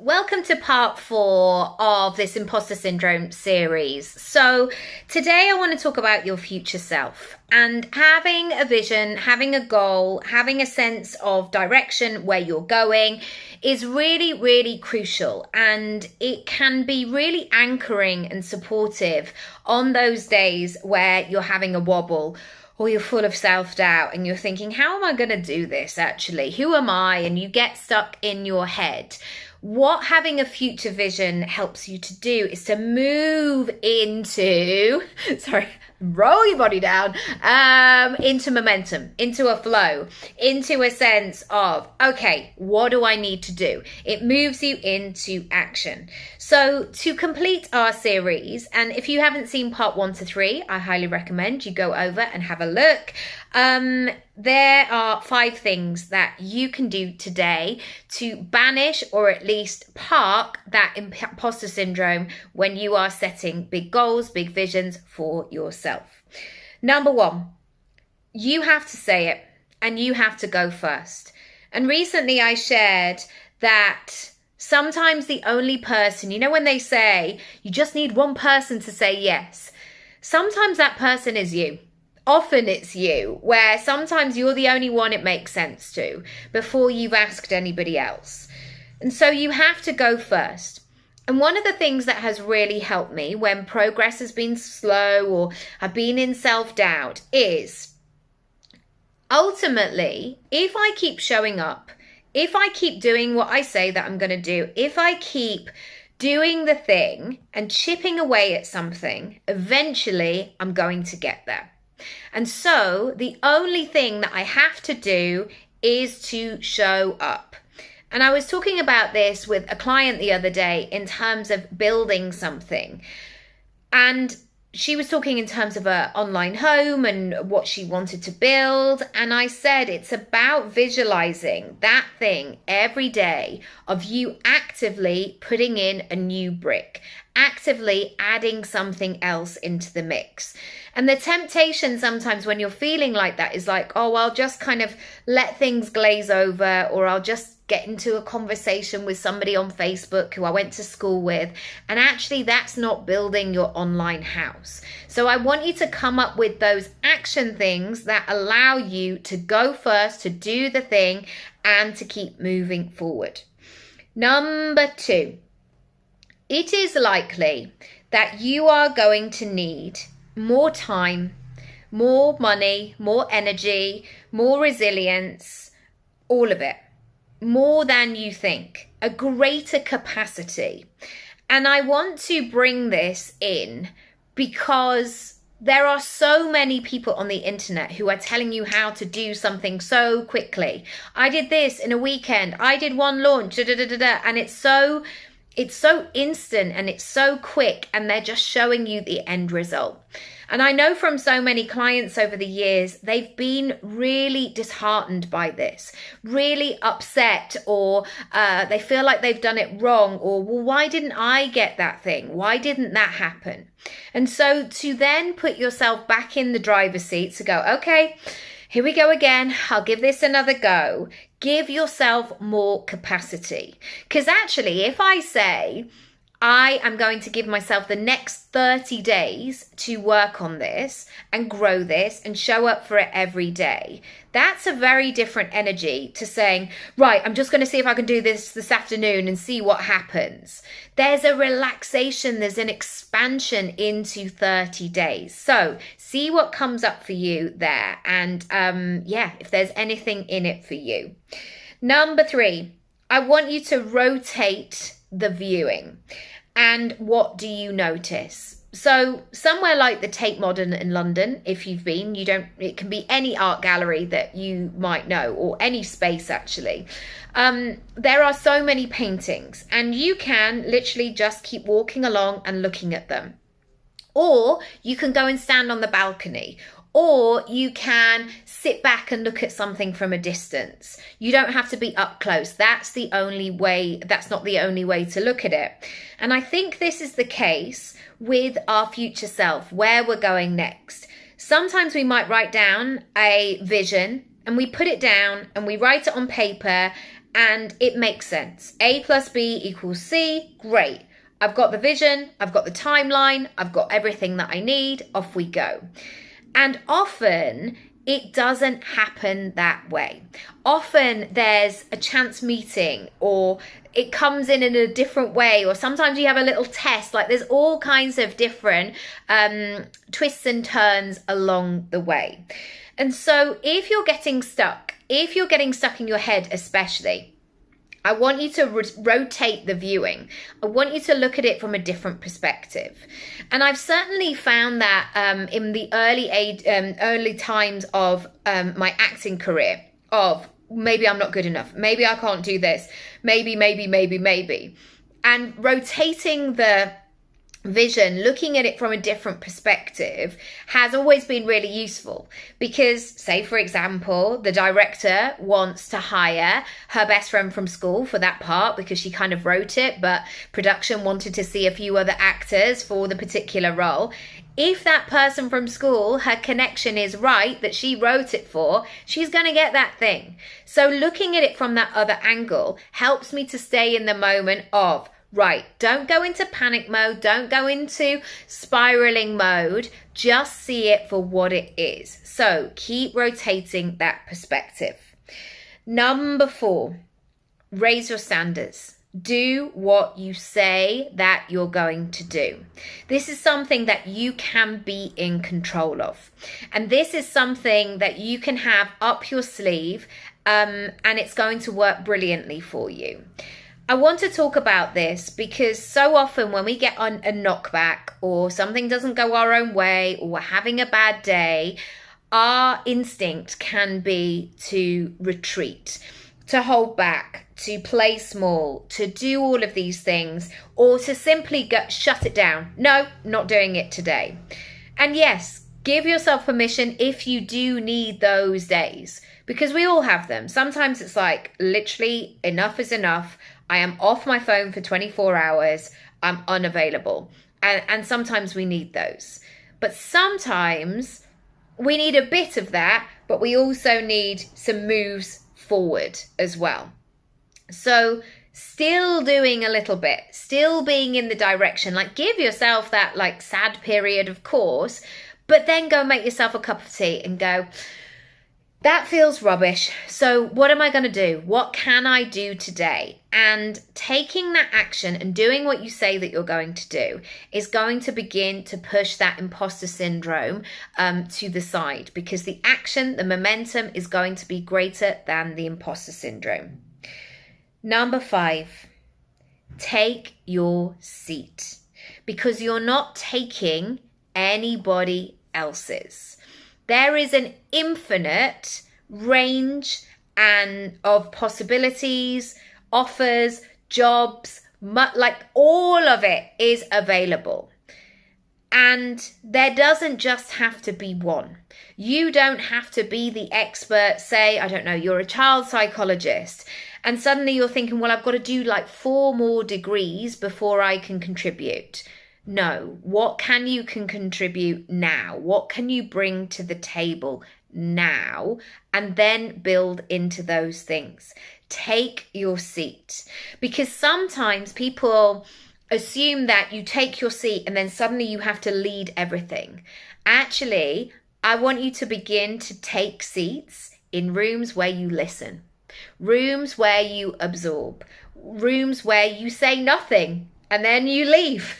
Welcome to part 4 of this Imposter Syndrome series. So today I want to talk about your future self and having a vision, having a goal, having a sense of direction where you're going is really, really crucial, and it can be really anchoring and supportive on those days where you're having a wobble or you're full of self-doubt and you're thinking, how am I going to do this actually? Who am I? And you get stuck in your head. What having a future vision helps you to do is to move into, roll your body down, into momentum, into a flow, into a sense of, okay, what do I need to do? It moves you into action. So to complete our series, and if you haven't seen part 1 to 3, I highly recommend you go over and have a look. There are 5 things that you can do today to banish or at least park that imposter syndrome when you are setting big goals, big visions for yourself. Number 1, you have to say it and you have to go first. And recently I shared that sometimes the only person, when they say you just need one person to say yes, sometimes that person is you. Often it's you, where sometimes you're the only one it makes sense to before you've asked anybody else. And so you have to go first. And one of the things that has really helped me when progress has been slow or I've been in self-doubt is ultimately, if I keep showing up, if I keep doing what I say that I'm going to do, if I keep doing the thing and chipping away at something, eventually I'm going to get there. And so the only thing that I have to do is to show up. And I was talking about this with a client the other day in terms of building something. And she was talking in terms of her online home and what she wanted to build. And I said, it's about visualizing that thing every day of you actively putting in a new brick, actively adding something else into the mix. And the temptation sometimes when you're feeling like that is like, oh, I'll just kind of let things glaze over, or I'll just get into a conversation with somebody on Facebook who I went to school with. And actually that's not building your online house. So I want you to come up with those action things that allow you to go first, to do the thing, and to keep moving forward. Number 2, it is likely that you are going to need more time, more money, more energy, more resilience, all of it, more than you think, a greater capacity. And I want to bring this in because there are so many people on the internet who are telling you how to do something so quickly. I did this in a weekend. I did one launch, and it's so instant and it's so quick, and they're just showing you the end result. And I know from so many clients over the years, they've been really disheartened by this, really upset, or they feel like they've done it wrong, or, well, why didn't I get that thing? Why didn't that happen? And so to then put yourself back in the driver's seat to go, okay, here we go again. I'll give this another go. Give yourself more capacity. Because actually, if I say, I am going to give myself the next 30 days to work on this and grow this and show up for it every day, that's a very different energy to saying, right, I'm just going to see if I can do this afternoon and see what happens. There's a relaxation, there's an expansion into 30 days. So see what comes up for you there. And if there's anything in it for you. Number 3, I want you to rotate the viewing. And what do you notice? So somewhere like the Tate Modern in London, if you've been, it can be any art gallery that you might know, or any space actually. There are so many paintings, and you can literally just keep walking along and looking at them. Or you can go and stand on the balcony, or you can sit back and look at something from a distance. You don't have to be up close. That's not the only way to look at it. And I think this is the case with our future self, where we're going next. Sometimes we might write down a vision and we put it down and we write it on paper And it makes sense. A plus B equals C. Great. I've got the vision, I've got the timeline, I've got everything that I need. Off we go. And often it doesn't happen that way. Often there's a chance meeting, or it comes in a different way, or sometimes you have a little test. Like, there's all kinds of different twists and turns along the way. And so if you're getting stuck in your head especially, I want you to rotate the viewing. I want you to look at it from a different perspective. And I've certainly found that in the early times of my acting career, of maybe I'm not good enough, maybe I can't do this, maybe. And rotating the vision, looking at it from a different perspective, has always been really useful. Because, say for example, the director wants to hire her best friend from school for that part because she kind of wrote it, but production wanted to see a few other actors for the particular role. If that person from school, her connection is right, that she wrote it for, she's going to get that thing. So looking at it from that other angle helps me to stay in the moment of, right, don't go into panic mode, don't go into spiraling mode, just see it for what it is. So keep rotating that perspective. Number 4, raise your standards. Do what you say that you're going to do. This is something that you can be in control of. And this is something that you can have up your sleeve, and it's going to work brilliantly for you. I want to talk about this because so often when we get on a knockback, or something doesn't go our own way, or we're having a bad day, our instinct can be to retreat, to hold back, to play small, to do all of these things, or to simply shut it down. No, not doing it today. And yes, give yourself permission if you do need those days, because we all have them. Sometimes it's like, literally, enough is enough. I am off my phone for 24 hours. I'm unavailable. And sometimes we need those. But sometimes we need a bit of that, but we also need some moves forward as well. So still doing a little bit, still being in the direction, like give yourself that like sad period, of course, but then go make yourself a cup of tea and go, that feels rubbish. So what am I going to do? What can I do today? And taking that action and doing what you say that you're going to do is going to begin to push that imposter syndrome to the side, because the action, the momentum is going to be greater than the imposter syndrome. Number 5, take your seat, because you're not taking anybody else's. There is an infinite range of possibilities, offers, jobs, like all of it is available. And there doesn't just have to be one. You don't have to be the expert. Say, I don't know, you're a child psychologist, and suddenly you're thinking, well, I've got to do like 4 more degrees before I can contribute. No, what can you contribute now? What can you bring to the table now? And then build into those things. Take your seat. Because sometimes people assume that you take your seat and then suddenly you have to lead everything. Actually, I want you to begin to take seats in rooms where you listen, rooms where you absorb, rooms where you say nothing and then you leave.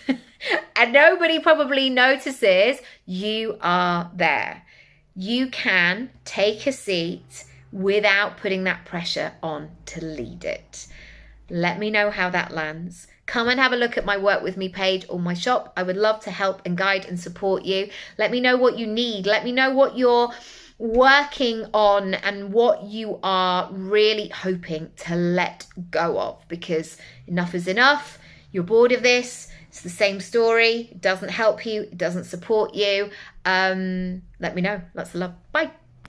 And nobody probably notices you are there. You can take a seat without putting that pressure on to lead it. Let me know how that lands. Come and have a look at my Work With Me page or my shop. I would love to help and guide and support you. Let me know what you need. Let me know what you're working on and what you are really hoping to let go of, because enough is enough. You're bored of this. It's the same story. It doesn't help you. It doesn't support you. Let me know. Lots of love. Bye.